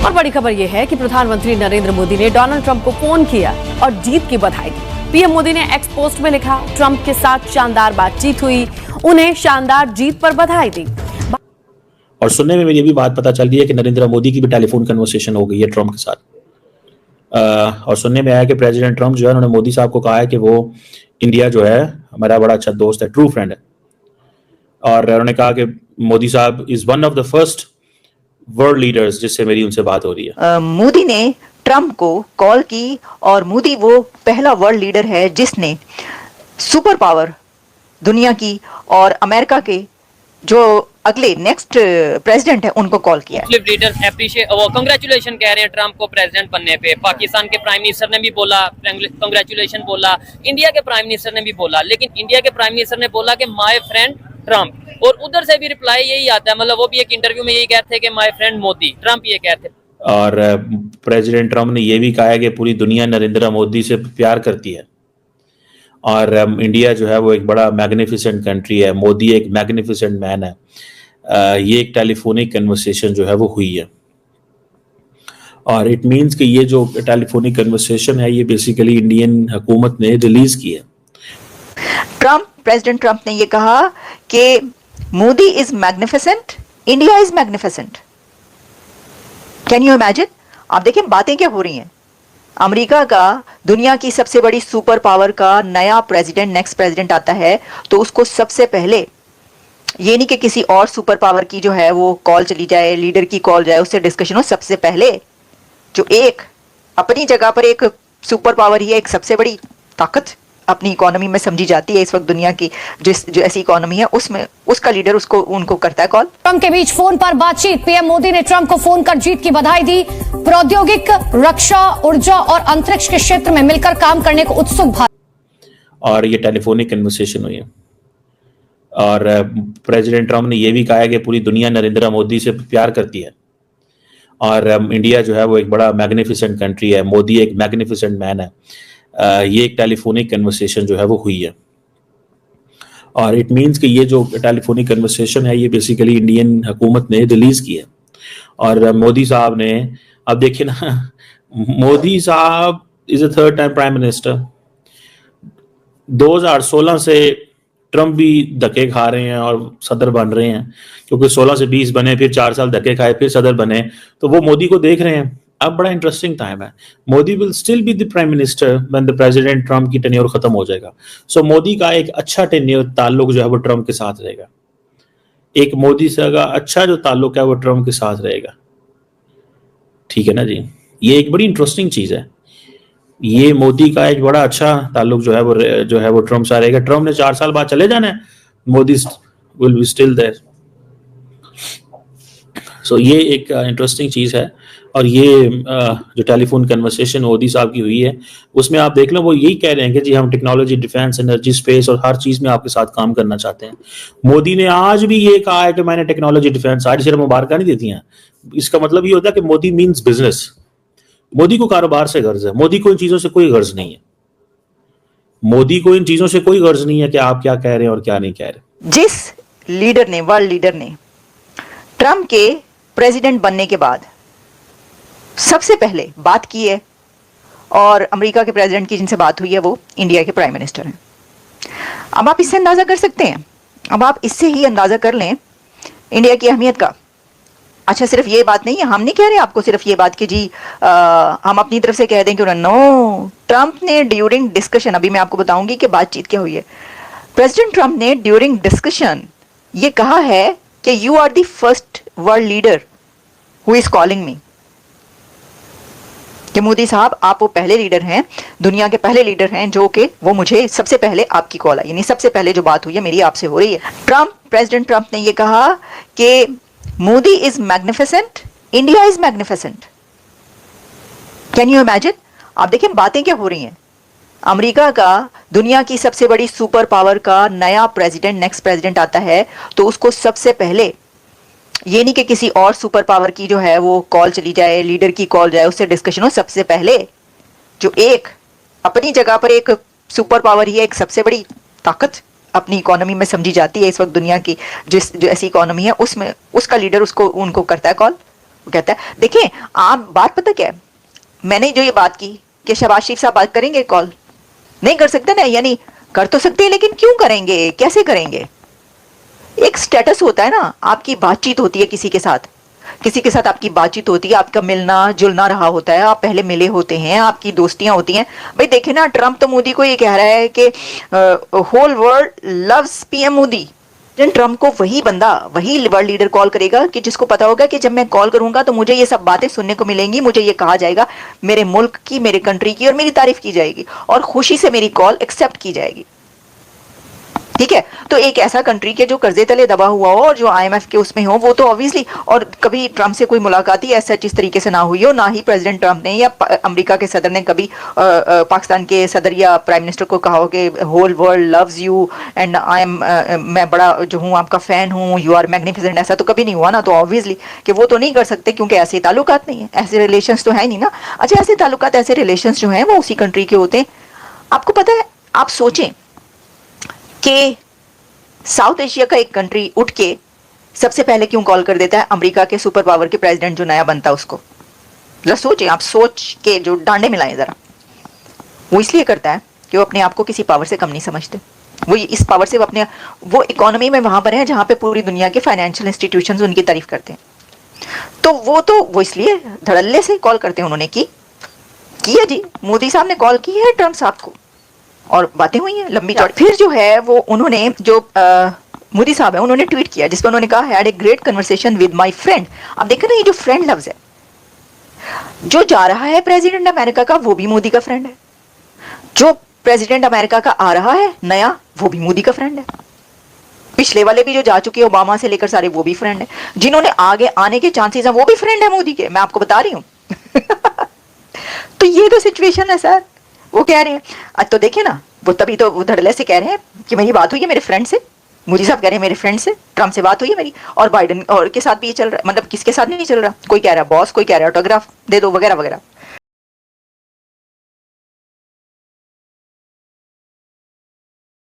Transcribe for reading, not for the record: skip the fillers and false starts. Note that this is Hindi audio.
और बड़ी खबर यह है कि प्रधानमंत्री नरेंद्र मोदी ने डोनाल्ड ट्रंप को फोन किया और जीत की बधाई दी। पीएम मोदी ने एक्स पोस्ट में लिखा, ट्रंप के साथ शानदार बातचीत हुई, उन्हें शानदार जीत पर बधाई दी। और सुनने में ये भी बात पता चल रही है कि नरेंद्र मोदी की भी टेलीफोन कन्वर्सेशन हो गई है ट्रंप के साथ। और सुनने में आया कि प्रेसिडेंट ट्रंप जो है उन्होंने मोदी साहब को कहा है कि वो इंडिया जो है हमारा बड़ा अच्छा दोस्त है, ट्रू फ्रेंड है। और उन्होंने कहा कि मोदी साहब is one of the first world leaders जिससे मेरी उनसे बात हो रही है। मोदी ने ट्रंप को कॉल की और मोदी वो पहला वर्ल्ड लीडर है जिसने सुपर पावर दुनिया की और अमेरिका के जो अगले नेक्स्ट प्रेसिडेंट है उनको कॉल किया। लीडर्स एप्रिशिएट वो कांग्रेचुलेशन कह रहे हैं ट्रंप को प्रेसिडेंट बनने पे। पाकिस्तान के प्राइम मिनिस्टर ने भी बोला कांग्रेचुलेशन बोला, इंडिया के प्राइम मिनिस्टर ने भी बोला, लेकिन इंडिया के प्राइम मिनिस्टर ने बोला कि माय फ्रेंड ट्रंप, और उधर से भी रिप्लाई यही आता है, मतलब वो भी एक इंटरव्यू में यही कहते हैं कि माय फ्रेंड मोदी, ट्रंप ये कहते हैं। और प्रेसिडेंट ट्रंप ने ये भी कहा है कि पूरी दुनिया नरेंद्र मोदी से प्यार करती है और इंडिया जो है वो एक बड़ा मैग्निफिसेंट कंट्री है, मोदी एक मैग्निफिसेंट मैन है। ये एक टेलीफोनिक कन्वर्सेशन जो है वो हुई है और इट मींस कि ये जो टेलीफोनिक कन्वर्सेशन है ये बेसिकली इंडियन हुकूमत ने रिलीज की है। प्रेसिडेंट ट्रंप ने ये कहा कि Modi is magnificent, India is magnificent. Can you imagine? आप देखिए बातें क्या हो रही हैं। अमेरिका का दुनिया की सबसे बड़ी सुपर पावर का नया प्रेसिडेंट, नेक्स्ट प्रेसिडेंट आता है तो उसको सबसे पहले ये नहीं कि किसी और सुपर पावर की जो है वो कॉल चली जाए, लीडर की कॉल जाए, उससे डिस्कशन हो। सबसे पहले जो एक अपनी जगह पर एक सुपर पावर ही है, एक सबसे बड़ी ताकत अपनी इकोनॉमी में समझी जाती है इस वक्त दुनिया की, जो ऐसी इकोनॉमी है उसमें उसका लीडर उनको करता है कॉल। ट्रंप के बीच फोन पर बातचीत। पीएम मोदी ने ट्रंप को फोन कर जीत की बधाई दी। प्रौद्योगिक, रक्षा, ऊर्जा और अंतरिक्ष के क्षेत्र में मिलकर काम करने को उत्सुक और ये टेलीफोनिक कन्वर्सेशन हुई है और प्रेसिडेंट ट्रंप ने ये भी कहा है कि पूरी दुनिया नरेंद्र मोदी से प्यार करती है और इंडिया जो है वो एक बड़ा मैग्निफिसेंट कंट्री है, मोदी एक मैग्निफिसेंट मैन है। ये एक टेलीफोनिक कन्वर्सेशन जो है वो हुई है और इट मींस कि ये जो टेलीफोनिक कन्वर्सेशन है ये बेसिकली इंडियन हुकूमत ने रिलीज की है। और मोदी साहब ने, अब देखिए ना, मोदी साहब is a third time prime minister. 2016 से ट्रंप भी धक्के खा रहे हैं और सदर बन रहे हैं, क्योंकि 16 से 20 बने, फिर 4 साल धक्के खाए, फिर सदर बने, तो वो मोदी को देख रहे हैं। अब बड़ा इंटरेस्टिंग टाइम है। Modi will still be the prime minister when the president Trump की टेन्योर खत्म हो जाएगा। सो मोदी का एक अच्छा टेन्योर ताल्लुक जो है वो ट्रंप के साथ रहेगा। एक मोदी से का अच्छा जो ताल्लुक है वो ट्रंप के साथ रहेगा। ठीक है ना जी, ये एक बड़ी इंटरेस्टिंग चीज है। ये मोदी का एक बड़ा अच्छा ताल्लुक जो है वो ट्रंप से रहेगा। ट्रंप ने 4 साल बाद चले जाना है, Modi will be still there. So ये एक इंटरेस्टिंग चीज है। और ये जो टेलीफोन कन्वर्सेशन मोदी साहब की हुई है उसमें आप देख लो, वो यही कह रहे हैं कि जी हम टेक्नोलॉजी, डिफेंस, एनर्जी, स्पेस और हर चीज में आपके साथ काम करना चाहते हैं। मोदी ने आज भी ये कहा है कि मैंने टेक्नोलॉजी, डिफेंस, सारी सिर्फ मुबारक नहीं देती हैं। इसका मतलब ये होता है कि मोदी मीन्स बिजनेस। मोदी को कारोबार से गर्ज है, मोदी को इन चीजों से कोई गर्ज नहीं है। मोदी को इन चीजों से कोई गर्ज नहीं है कि आप क्या कह रहे हैं और क्या नहीं कह रहे। जिस लीडर ने, वर्ल्ड लीडर ने ट्रंप के प्रेसिडेंट बनने के बाद सबसे पहले बात की है और अमेरिका के प्रेसिडेंट की जिनसे बात हुई है वो इंडिया के प्राइम मिनिस्टर हैं। अब आप इससे अंदाजा कर सकते हैं, अब आप इससे ही अंदाजा कर लें इंडिया की अहमियत का। अच्छा, सिर्फ ये बात नहीं है, हम नहीं कह रहे आपको सिर्फ ये बात कि जी हम अपनी तरफ से कह दें कि नो, ट्रंप ने ड्यूरिंग डिस्कशन, अभी मैं आपको बताऊंगी कि बातचीत क्या हुई है। प्रेसिडेंट ट्रंप ने ड्यूरिंग डिस्कशन ये कहा है कि you are the first world leader who is calling me, कि मोदी साहब आप वो पहले लीडर हैं, दुनिया के पहले लीडर हैं जो कि वो मुझे सबसे पहले आपकी कॉल आई, यानी सबसे पहले जो बात हुई है मेरी आपसे हो रही है। प्रेसिडेंट ट्रंप ने ये कहा कि Modi is magnificent, India is magnificent. Can you imagine? आप देखिए बातें क्या हो रही हैं। अमेरिका का दुनिया की सबसे बड़ी सुपर पावर का नया प्रेसिडेंट, नेक्स्ट प्रेसिडेंट आता है तो उसको सबसे पहले ये नहीं कि किसी और सुपर पावर की जो है वो कॉल चली जाए, लीडर की कॉल जाए, उससे डिस्कशन हो। सबसे पहले जो एक अपनी जगह पर एक सुपर पावर ही है, एक सबसे बड़ी ताकत अपनी इकोनॉमी में समझी जाती है इस वक्त दुनिया की, जो ऐसी इकोनॉमी है उसमें उसका लीडर उनको करता है कॉल। वो कहता है देखिए आप बात पता क्या है, मैंने जो ये बात की कि शहबाज शरीफ साहब बात करेंगे कॉल, नहीं कर सकते ना, यानी कर तो सकते हैं लेकिन क्यों करेंगे, कैसे करेंगे। एक स्टेटस होता है ना, आपकी बातचीत होती है किसी के साथ आपकी बातचीत होती है, आपका मिलना जुलना रहा होता है, आप पहले मिले होते हैं, आपकी दोस्तियां होती हैं। भाई देखे ना, ट्रंप तो मोदी को ये कह रहा है कि whole world loves PM Modi. Trump को वही बंदा, वही वर्ल्ड लीडर कॉल करेगा कि जिसको पता होगा कि जब मैं कॉल करूंगा तो मुझे ये सब बातें सुनने को मिलेंगी, मुझे ये कहा जाएगा मेरे मुल्क की, मेरे कंट्री की, और मेरी तारीफ की जाएगी और खुशी से मेरी कॉल एक्सेप्ट की जाएगी। ठीक है, तो एक ऐसा कंट्री के जो कर्जे तले दबा हुआ हो और जो आईएमएफ के उसमें हो, वो तो ऑब्वियसली, और कभी ट्रंप से कोई मुलाकात ही ऐसा इस तरीके से ना हुई हो, ना ही प्रेसिडेंट ट्रंप ने या अमेरिका के सदर ने कभी पाकिस्तान के सदर या प्राइम मिनिस्टर को कहा हो कि whole world loves you and I am, मैं बड़ा जो हूँ आपका फैन हूँ, यू आर मैग्निफिसेंट, ऐसा तो कभी नहीं हुआ ना। तो ऑब्वियसली कि वो तो नहीं कर सकते क्योंकि ऐसे ताल्लुकात नहीं है, ऐसे रिलेशंस तो है नहीं ना। अच्छा, ऐसे ताल्लुकात, ऐसे रिलेशंस जो हैं वो उसी कंट्री के होते हैं। आपको पता है, आप सोचें कि साउथ एशिया का एक कंट्री उठ के सबसे पहले क्यों कॉल कर देता है अमेरिका के सुपर पावर के प्रेसिडेंट जो नया बनता है उसको। जरा सोचें, आप सोच के जो डांडे मिलाएं जरा। वो इसलिए करता है कि वो अपने आप को किसी पावर से कम नहीं समझते। वो इस पावर से वो इकोनॉमी में वहां पर है जहां पे पूरी दुनिया के फाइनेंशियल इंस्टीट्यूशंस उनकी तारीफ करते हैं। तो वो इसलिए धड़ल्ले से कॉल करते हैं। उन्होंने किया जी, मोदी साहब ने कॉल की है ट्रंप साहब को और बातें हुई हैं लंबी चौड़ी। फिर जो है वो उन्होंने जो मोदी साहब है उन्होंने ट्वीट किया जिसमें उन्होंने कहा had a great conversation with my friend. अब देखो ना, ये जो फ्रेंड लफ्ज है, जो जा रहा है प्रेसिडेंट अमेरिका का वो भी मोदी का फ्रेंड है, जो प्रेसिडेंट अमेरिका का आ रहा है नया वो भी मोदी का फ्रेंड है, पिछले वाले भी जो जा चुके हैं ओबामा से लेकर सारे वो भी फ्रेंड है, जिन्होंने आगे आने के चांसेस हैं वो भी फ्रेंड है मोदी के, मैं आपको बता रही हूं। तो ये तो सिचुएशन है सर। वो कह रहे हैं, आज तो देखे ना, वो तभी तो वो धड़ल्ले से कह रहे हैं कि मेरी बात हुई है मेरे फ्रेंड से। मोदी साहब कह रहे हैं मेरे फ्रेंड से ट्रंप से बात हुई है मेरी, और बाइडेन और के साथ भी ये चल रहा है, मतलब किसके साथ नहीं चल रहा, कोई कह रहा है बॉस, कोई कह रहा है ऑटोग्राफ दे दो वगैरह वगैरह।